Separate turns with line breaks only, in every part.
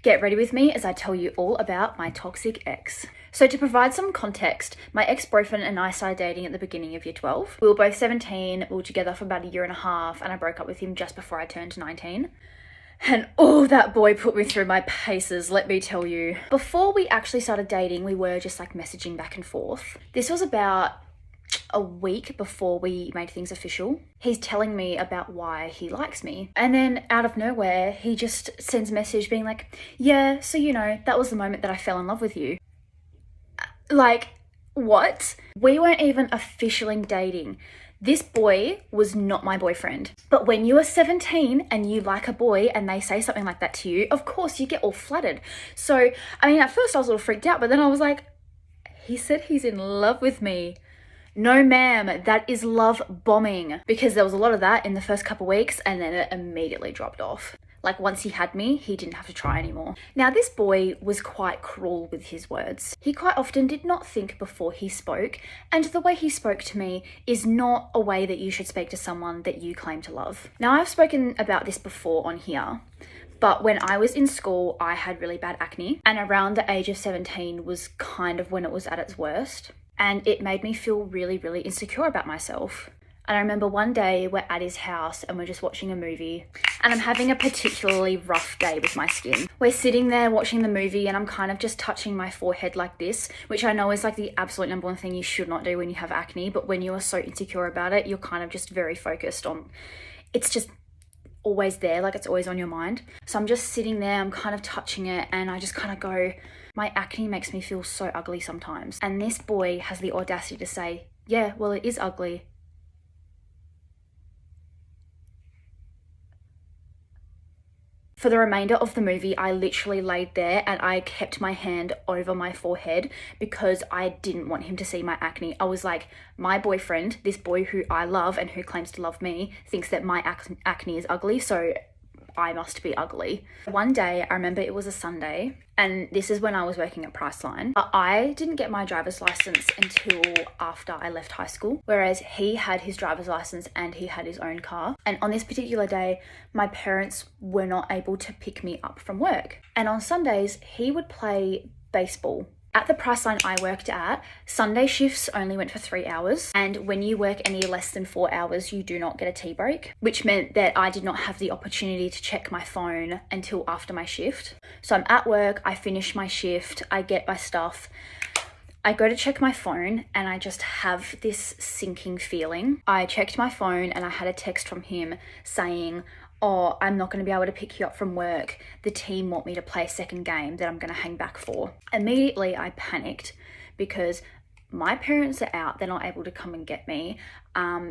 Get ready with me as I tell you all about my toxic ex. So to provide some context, my ex-boyfriend and I started dating at the beginning of year 12. We were both 17, we were together for about a year and a half, and I broke up with him just before I turned 19. And oh, that boy put me through my paces, let me tell you. Before we actually started dating, we were just like messaging back and forth. This was about a week before we made things official. He's telling me about why he likes me. And then out of nowhere, he just sends a message being like, yeah, so you know, that was the moment that I fell in love with you. Like, what? We weren't even officially dating. This boy was not my boyfriend. But when you are 17 and you like a boy and they say something like that to you, of course you get all flattered. So, I mean, at first I was a little freaked out, but then I was like, he said he's in love with me. No ma'am, that is love bombing, because there was a lot of that in the first couple weeks and then it immediately dropped off. Like once he had me, he didn't have to try anymore. Now this boy was quite cruel with his words. He quite often did not think before he spoke, and the way he spoke to me is not a way that you should speak to someone that you claim to love. Now I've spoken about this before on here, but when I was in school, I had really bad acne, and around the age of 17 was kind of when it was at its worst. And it made me feel really, really insecure about myself. And I remember one day we're at his house and we're just watching a movie, and I'm having a particularly rough day with my skin. We're sitting there watching the movie and I'm kind of just touching my forehead like this, which I know is like the absolute number one thing you should not do when you have acne, but when you are so insecure about it, you're kind of just very focused on, it's just always there, like it's always on your mind. So I'm just sitting there, I'm kind of touching it, and I just kind of go, my acne makes me feel so ugly sometimes. And this boy has the audacity to say, yeah, well, it is ugly. For the remainder of the movie, I literally laid there and I kept my hand over my forehead because I didn't want him to see my acne. I was like, my boyfriend, this boy who I love and who claims to love me, thinks that my acne is ugly, so I must be ugly. One day, I remember it was a Sunday, and this is when I was working at Priceline. I didn't get my driver's license until after I left high school, whereas he had his driver's license and he had his own car. And on this particular day, my parents were not able to pick me up from work. And on Sundays, he would play baseball. At the Priceline I worked at, Sunday shifts only went for 3 hours, and when you work any less than 4 hours, you do not get a tea break, which meant that I did not have the opportunity to check my phone until after my shift. So I'm at work, I finish my shift, I get my stuff, I go to check my phone, and I just have this sinking feeling. I checked my phone and I had a text from him saying, oh, I'm not going to be able to pick you up from work. The team want me to play a second game that I'm going to hang back for. Immediately, I panicked because my parents are out. They're not able to come and get me.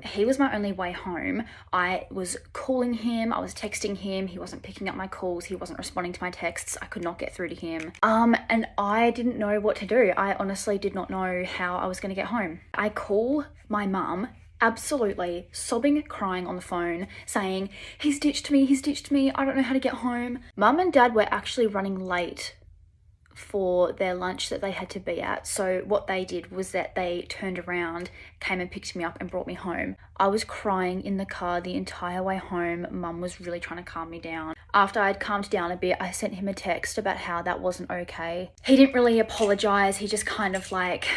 He was my only way home. I was calling him. I was texting him. He wasn't picking up my calls. He wasn't responding to my texts. I could not get through to him. And I didn't know what to do. I honestly did not know how I was going to get home. I call my mum, absolutely sobbing, crying on the phone, saying, he's ditched me, I don't know how to get home. Mum and dad were actually running late for their lunch that they had to be at. So what they did was that they turned around, came and picked me up and brought me home. I was crying in the car the entire way home. Mum was really trying to calm me down. After I'd calmed down a bit, I sent him a text about how that wasn't okay. He didn't really apologize. He just kind of like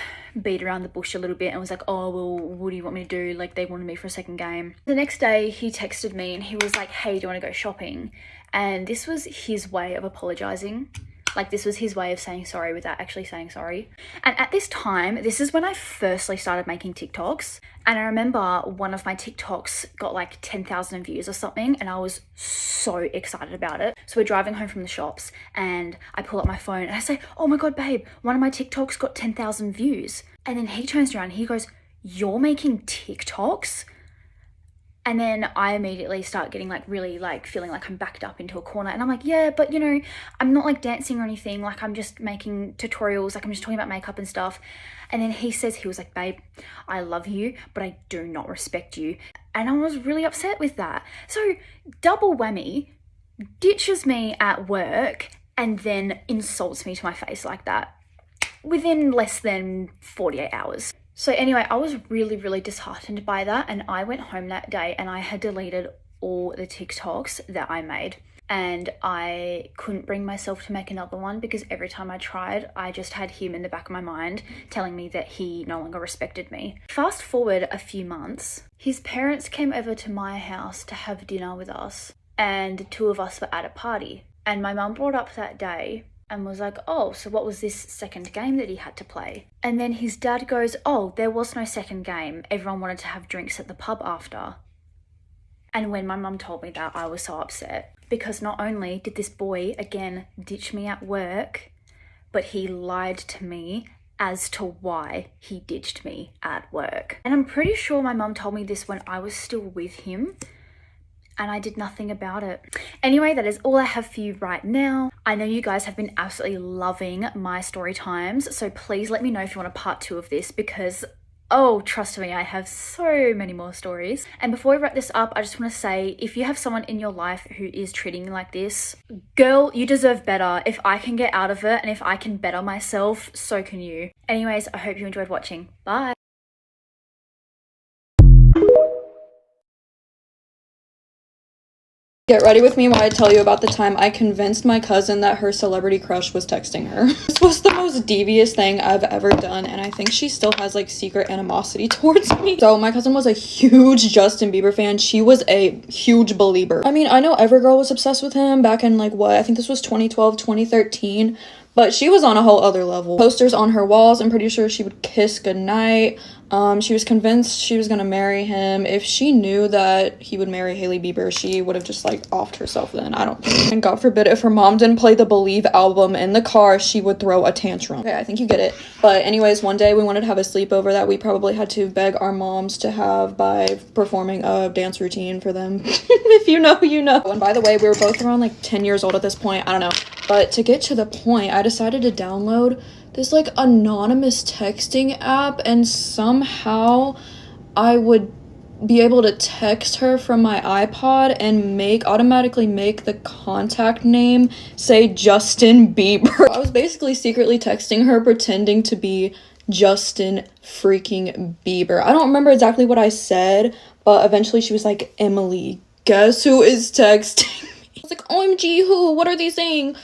beat around the bush a little bit and was like, oh, well, what do you want me to do? Like, they wanted me for a second game. The next day he texted me and he was like, hey, do you want to go shopping? And this was his way of apologizing. Like, this was his way of saying sorry without actually saying sorry. And at this time, this is when I firstly started making TikToks. And I remember one of my TikToks got like 10,000 views or something, and I was so excited about it. So we're driving home from the shops and I pull up my phone and I say, oh my God, babe, one of my TikToks got 10,000 views. And then he turns around and he goes, you're making TikToks? And then I immediately start getting like really like feeling like I'm backed up into a corner. And I'm like, yeah, but you know, I'm not like dancing or anything. Like, I'm just making tutorials. Like, I'm just talking about makeup and stuff. And then he was like, babe, I love you, but I do not respect you. And I was really upset with that. So double whammy, ditches me at work and then insults me to my face like that within less than 48 hours. So anyway, I was really, really disheartened by that, and I went home that day and I had deleted all the TikToks that I made. and I couldn't bring myself to make another one because every time I tried, I just had him in the back of my mind telling me that he no longer respected me. Fast forward a few months, his parents came over to my house to have dinner with us, and the two of us were at a party. And my mum brought up that day and was like, oh, so what was this second game that he had to play? And then his dad goes, oh, there was no second game. Everyone wanted to have drinks at the pub after. And when my mum told me that, I was so upset. Because not only did this boy, again, ditch me at work, but he lied to me as to why he ditched me at work. And I'm pretty sure my mum told me this when I was still with him, and I did nothing about it. Anyway, that is all I have for you right now. I know you guys have been absolutely loving my story times, so please let me know if you want a part 2 of this, because oh, trust me, I have so many more stories. And before we wrap this up, I just want to say, if you have someone in your life who is treating you like this, girl, you deserve better. If I can get out of it and if I can better myself, so can you. Anyways, I hope you enjoyed watching. Bye.
Get ready with me while I tell you about the time I convinced my cousin that her celebrity crush was texting her. This was the most devious thing I've ever done, and I think she still has like secret animosity towards me. So my cousin was a huge Justin Bieber fan. She was a huge believer. I mean, I know every girl was obsessed with him back in like what? I think this was 2012, 2013. But she was on a whole other level. Posters on her walls. I'm pretty sure she would kiss goodnight. She was convinced she was gonna marry him. If she knew that he would marry Hailey Bieber, she would have just like offed herself then. I don't think. And God forbid if her mom didn't play the Believe album in the car, she would throw a tantrum. Okay, I think you get it. But anyways, one day we wanted to have a sleepover that we probably had to beg our moms to have by performing a dance routine for them. If you know, you know. And by the way, we were both around like 10 years old at this point. I don't know. But to get to the point, I decided to download this like anonymous texting app, and somehow I would be able to text her from my iPod and automatically make the contact name say Justin Bieber. I was basically secretly texting her pretending to be Justin freaking Bieber. I don't remember exactly what I said, but eventually she was like, Emily, guess who is texting me? I was like, OMG, who? What are they saying?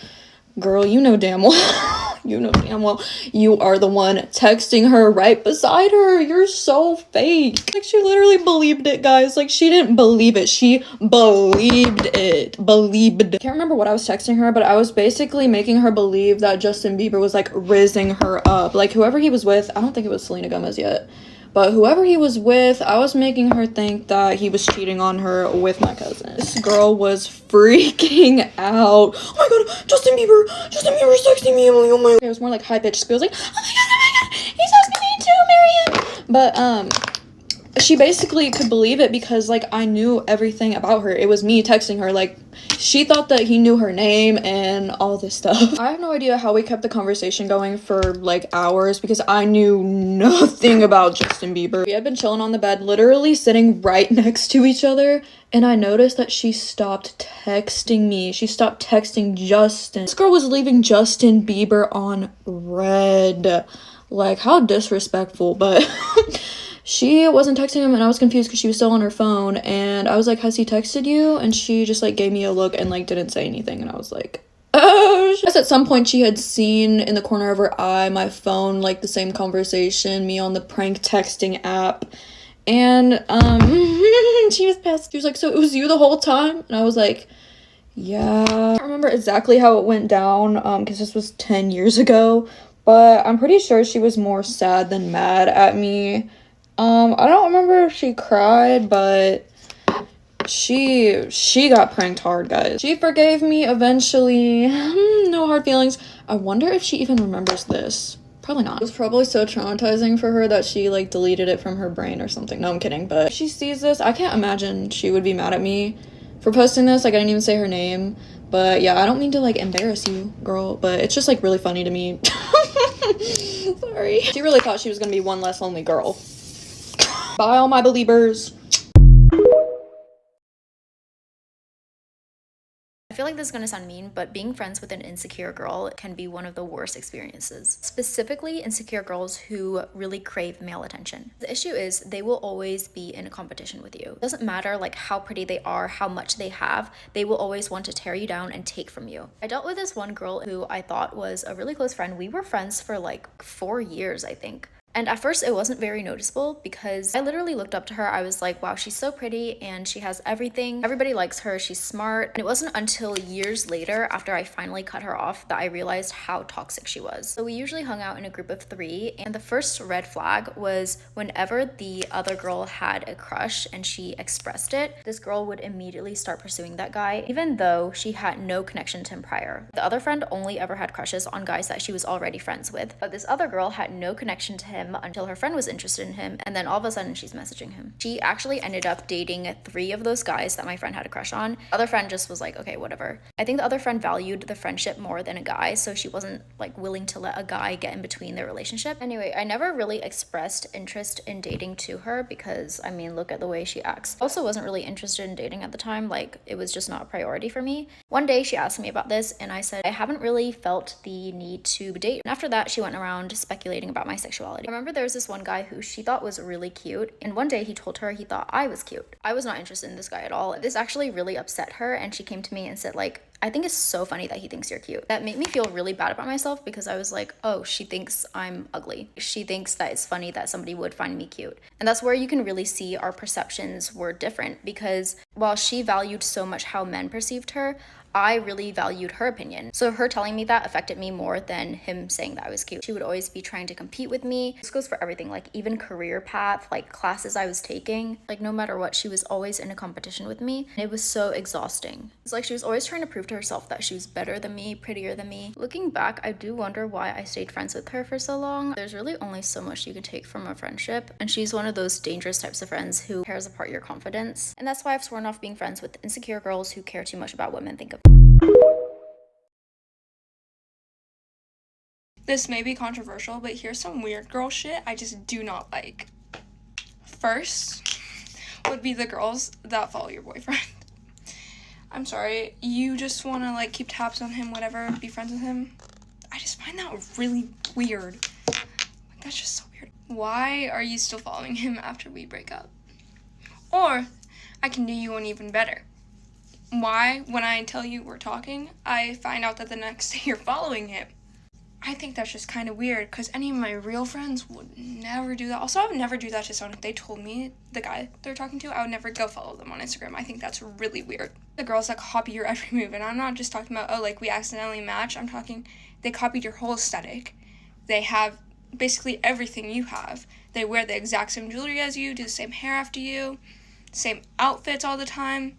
Girl, you know damn well. You know damn well you are the one texting her right beside her. You're so fake. Like, she literally believed it, guys. Like, she didn't believe it. She believed it. Believed. I can't remember what I was texting her, but I was basically making her believe that Justin Bieber was, like, rizzing her up. Like, whoever he was with, I don't think it was Selena Gomez yet. But whoever he was with, I was making her think that he was cheating on her with my cousin. This girl was freaking out. Oh my god, Justin Bieber's texting me, Emily, oh my. It was more like high-pitched squeals, like, oh my god, he's texting me too, marry him. But, she basically could believe it because, like, I knew everything about her. It was me texting her. Like, she thought that he knew her name and all this stuff. I have no idea how we kept the conversation going for, like, hours because I knew nothing about Justin Bieber. We had been chilling on the bed, literally sitting right next to each other, and I noticed that she stopped texting me. She stopped texting Justin. This girl was leaving Justin Bieber on red. Like, how disrespectful, but... She wasn't texting him, and I was confused because she was still on her phone, and I was like, has he texted you? And she just, like, gave me a look and, like, didn't say anything, and I was like, oh, I guess at some point she had seen in the corner of her eye my phone, like, the same conversation, me on the prank texting app, and, she was pissed. She was like, so it was you the whole time? And I was like, yeah. I don't remember exactly how it went down, because this was 10 years ago, but I'm pretty sure she was more sad than mad at me. I don't remember if she cried, but she got pranked hard, guys. She forgave me eventually. No hard feelings. I wonder if she even remembers this. Probably not. It was probably so traumatizing for her that she, like, deleted it from her brain or something. No, I'm kidding, but if she sees this, I can't imagine she would be mad at me for posting this. Like, I didn't even say her name, but yeah, I don't mean to, like, embarrass you, girl, but it's just, like, really funny to me. Sorry. She really thought she was gonna be one less lonely girl. Bye, all my believers.
I feel
feel like this is gonna sound mean, but being friends with an insecure girl can be one of the worst experiences. Specifically, insecure girls who really crave male attention. The issue is they will always be in a competition with you. It doesn't matter like how pretty they are, how much they have, they will always want to tear you down and take from you. I dealt with this one girl who I thought was a really close friend. We were friends for like 4 years, I think. And at first it wasn't very noticeable because I literally looked up to her. I was like, wow, she's so pretty and she has everything. Everybody likes her, she's smart. And it wasn't until years later, after I finally cut her off, that I realized how toxic she was. So we usually hung out in a group of 3, and the first red flag was whenever the other girl had a crush and she expressed it, this girl would immediately start pursuing that guy, even though she had no connection to him prior. The other friend only ever had crushes on guys that she was already friends with, but this other girl had no connection to him until her friend was interested in him, and then all of a sudden she's messaging him. She actually ended up dating 3 of those guys that my friend had a crush on. The other friend just was like, okay, whatever. I think the other friend valued the friendship more than a guy, so she wasn't like willing to let a guy get in between their relationship. Anyway, I never really expressed interest in dating to her because, I mean, look at the way she acts. I also wasn't really interested in dating at the time, like it was just not a priority for me. One day she asked me about this and I said I haven't really felt the need to date. And after that she went around speculating about my sexuality. I remember there was this one guy who she thought was really cute, and one day he told her he thought I was cute. I was not interested in this guy at all. This actually really upset her, and she came to me and said like, I think it's so funny that he thinks you're cute. That made me feel really bad about myself because I was like, oh, she thinks I'm ugly. She thinks that it's funny that somebody would find me cute. And that's where you can really see our perceptions were different, because while she valued so much how men perceived her, I really valued her opinion. So her telling me that affected me more than him saying that I was cute. She would always be trying to compete with me. This goes for everything, like even career path, like classes I was taking. Like no matter what, she was always in a competition with me. And it was so exhausting. It's like she was always trying to prove to herself that she was better than me, prettier than me. Looking back, I do wonder why I stayed friends with her for so long. There's really only so much you can take from a friendship. And she's one of those dangerous types of friends who tears apart your confidence. And that's why I've sworn off being friends with insecure girls who care too much about what men think of.
This may be controversial, but here's some weird girl shit I just do not like. First would be the girls that follow your boyfriend. I'm sorry, you just want to like keep tabs on him, whatever, be friends with him. I just find that really weird. Like, that's just so weird. Why are you still following him after we break up? Or I can do you one even better. Why, when I tell you we're talking, I find out that the next day you're following him? I think that's just kind of weird, because any of my real friends would never do that. Also, I would never do that to someone. If they told me the guy they're talking to, I would never go follow them on Instagram. I think that's really weird. The girls that copy your every move, and I'm not just talking about, oh, like, we accidentally match. I'm talking, they copied your whole aesthetic. They have basically everything you have. They wear the exact same jewelry as you, do the same hair after you, same outfits all the time.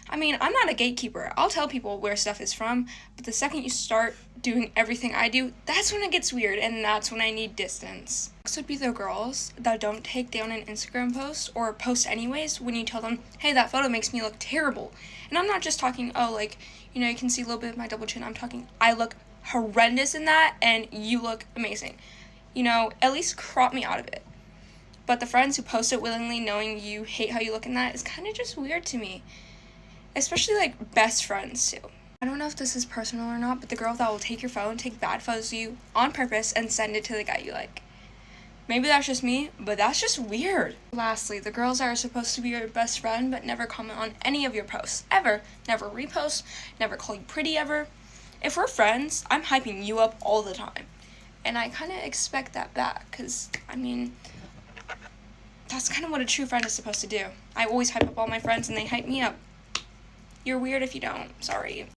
I mean, I'm not a gatekeeper. I'll tell people where stuff is from, but the second you start doing everything I do, that's when it gets weird, and that's when I need distance. Next would be the girls that don't take down an Instagram post or post anyways when you tell them, hey, that photo makes me look terrible. And I'm not just talking, oh, like, you know, you can see a little bit of my double chin. I'm talking, I look horrendous in that, and you look amazing. You know, at least crop me out of it. But the friends who post it willingly knowing you hate how you look in that is kind of just weird to me. Especially, like, best friends, too. I don't know if this is personal or not, but the girl that will take your phone, take bad photos of you on purpose, and send it to the guy you like. Maybe that's just me, but that's just weird. Lastly, the girls that are supposed to be your best friend, but never comment on any of your posts, ever. Never repost, never call you pretty, ever. If we're friends, I'm hyping you up all the time. And I kind of expect that back, because, I mean, that's kind of what a true friend is supposed to do. I always hype up all my friends, and they hype me up. You're weird if you don't. Sorry.